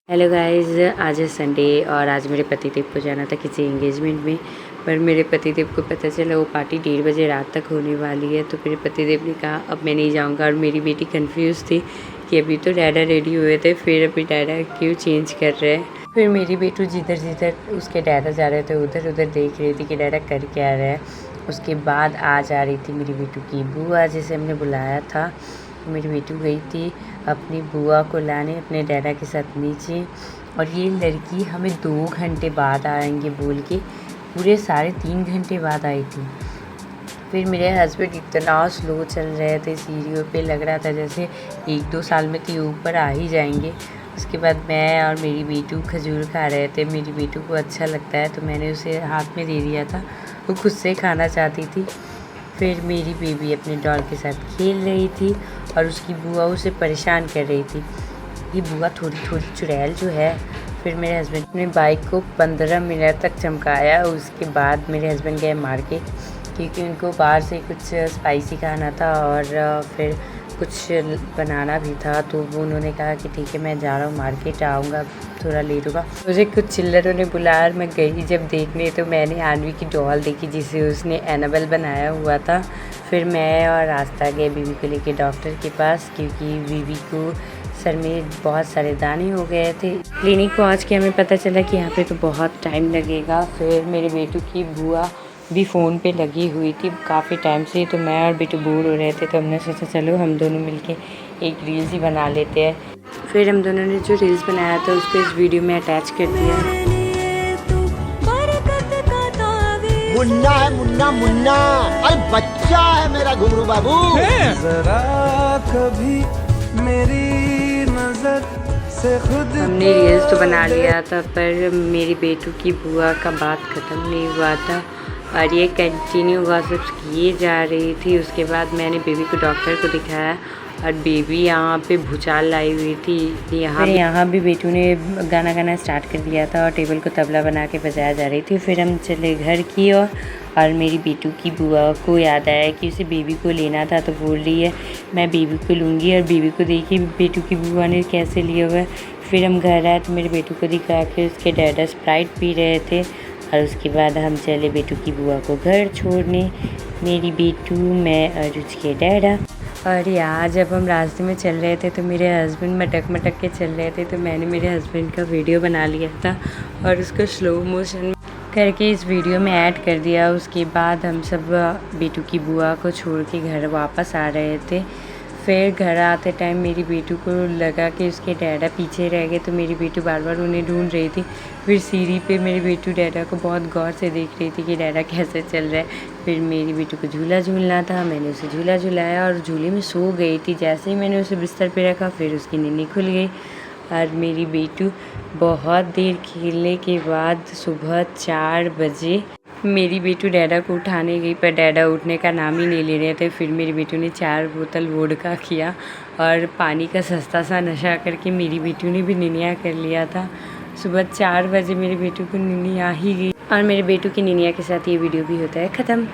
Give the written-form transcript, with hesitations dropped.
Hello guys, आज है Sunday और आज मेरे पतिदेव को जाना था किसी एंगेजमेंट में। पर मेरे पतिदेव को पता चला वो पार्टी 1:30 बजे रात तक होने वाली है। तो मेरे पतिदेव ने कहा अब मैं नहीं जाऊंगा। और मेरी बेटी कंफ्यूज थी कि अभी तो डैडा रेडी हुए थे, फिर अभी डैडा क्यों चेंज कर रहे हैं। फिर मेरी बेटू जिधर जिधर उसके डैडा जा रहे थे उधर उधर देख रही थी कि डैडा कर क्या रहा है। उसके बाद आज आ रही थी मेरी बेटू की बुआ, जिसे हमने बुलाया था। मेरी बेटू गई थी अपनी बुआ को लाने अपने डैडा के साथ नीचे। और ये लड़की हमें 2 घंटे बाद आएंगे बोल के पूरे 3.5 घंटे बाद आई थी। फिर मेरे हस्बैंड इतना स्लो चल रहे थे सीढ़ियों पे, लग रहा था जैसे 1-2 साल में तो ऊपर आ ही जाएंगे। उसके बाद मैं और मेरी बेटू खजूर खा रहे थे। मेरी बेटू को अच्छा लगता है तो मैंने उसे हाथ में दे दिया था, वो खुद से खाना चाहती थी। फिर मेरी बेबी अपने डॉल के साथ खेल रही थी और उसकी बुआ उसे परेशान कर रही थी। ये बुआ थोड़ी चुड़ैल जो है। फिर मेरे हस्बैंड ने बाइक को 15 मिनट तक चमकाया। उसके बाद मेरे हस्बैंड गए मार्केट, क्योंकि उनको बाहर से कुछ स्पाइसी खाना था और फिर कुछ बनाना भी था। तो वो उन्होंने कहा कि ठीक है मैं जा रहा हूँ मार्केट, आऊँगा थोड़ा लेट होगा। मुझे कुछ चिल्लरों ने बुलाया और मैं गई जब देखने तो मैंने आनवी की डॉल देखी जिसे उसने एनाबेल बनाया हुआ था। फिर मैं और रास्ता गए बीवी को लेके डॉक्टर के पास, क्योंकि बीवी को सर में बहुत सारे दाने हो गए थे। क्लिनिक पहुँच के हमें पता चला कि यहाँ पे तो बहुत टाइम लगेगा। फिर मेरे बेटू की बुआ भी फ़ोन पे लगी हुई थी काफ़ी टाइम से। तो मैं और बेटू बोर हो रहे थे तो हमने सोचा चलो हम दोनों मिलके एक रील्स ही बना लेते हैं। फिर हम दोनों ने जो रील्स बनाया था उसको इस वीडियो में अटैच कर दिया। मुन्ना है मुन्ना मुन्ना, अरे बच्चा है मेरा घुंगरू बाबू। जरा कभी मेरी नजर से खुद हमने रील्स तो बना लिया था पर मेरी बेटू की बुआ का बात ख़त्म नहीं हुआ था और ये कंटिन्यू गॉसिप्स किए जा रही थी। उसके बाद मैंने बेबी को डॉक्टर को दिखाया और बेबी यहाँ पे भूचाल लाई हुई थी। यहाँ भी बेटू ने गाना स्टार्ट कर दिया था और टेबल को तबला बना के बजाया जा रही थी। फिर हम चले घर की और मेरी बेटू की बुआ को याद आया कि उसे बेबी को लेना था तो बोल रही है मैं बेबी को लूँगी। और बेबी को देखी बेटू की बुआ ने कैसे लिया हुआ है। फिर हम घर आए तो मेरे बेटू को दिखा के उसके डैडा स्प्राइट पी रहे थे और उसके बाद हम चले बेटू की बुआ को घर छोड़ने, मेरी बेटू, मैं और उसके डैडा। और यहाँ जब हम रास्ते में चल रहे थे तो मेरे हस्बैंड मटक के चल रहे थे तो मैंने मेरे हस्बैंड का वीडियो बना लिया था और उसको स्लो मोशन करके इस वीडियो में ऐड कर दिया। उसके बाद हम सब बेटू की बुआ को छोड़ के घर वापस आ रहे थे। फिर घर आते टाइम मेरी बेटू को लगा कि उसके डैडा पीछे रह गए तो मेरी बेटू बार बार उन्हें ढूंढ रही थी। फिर सीढ़ी पे मेरी बेटू डैडा को बहुत गौर से देख रही थी कि डैडा कैसे चल रहा है। फिर मेरी बेटू को झूला झूलना था, मैंने उसे झूला झूलाया और झूले में सो गई थी। जैसे ही मैंने उसे बिस्तर पे रखा फिर उसकी नींद खुल गई और मेरी बेटू बहुत देर खेलने के बाद सुबह 4 बजे मेरी बेटू डैडा को उठाने गई पर डैडा उठने का नाम ही नहीं ले रहे थे। फिर मेरी बेटू ने 4 बोतल वोडका किया और पानी का सस्ता सा नशा करके मेरी बेटू ने भी निनिया कर लिया था। सुबह 4 बजे मेरी बेटू को निनी आ ही गई और मेरे बेटू की निनिया के साथ ये वीडियो भी होता है ख़त्म।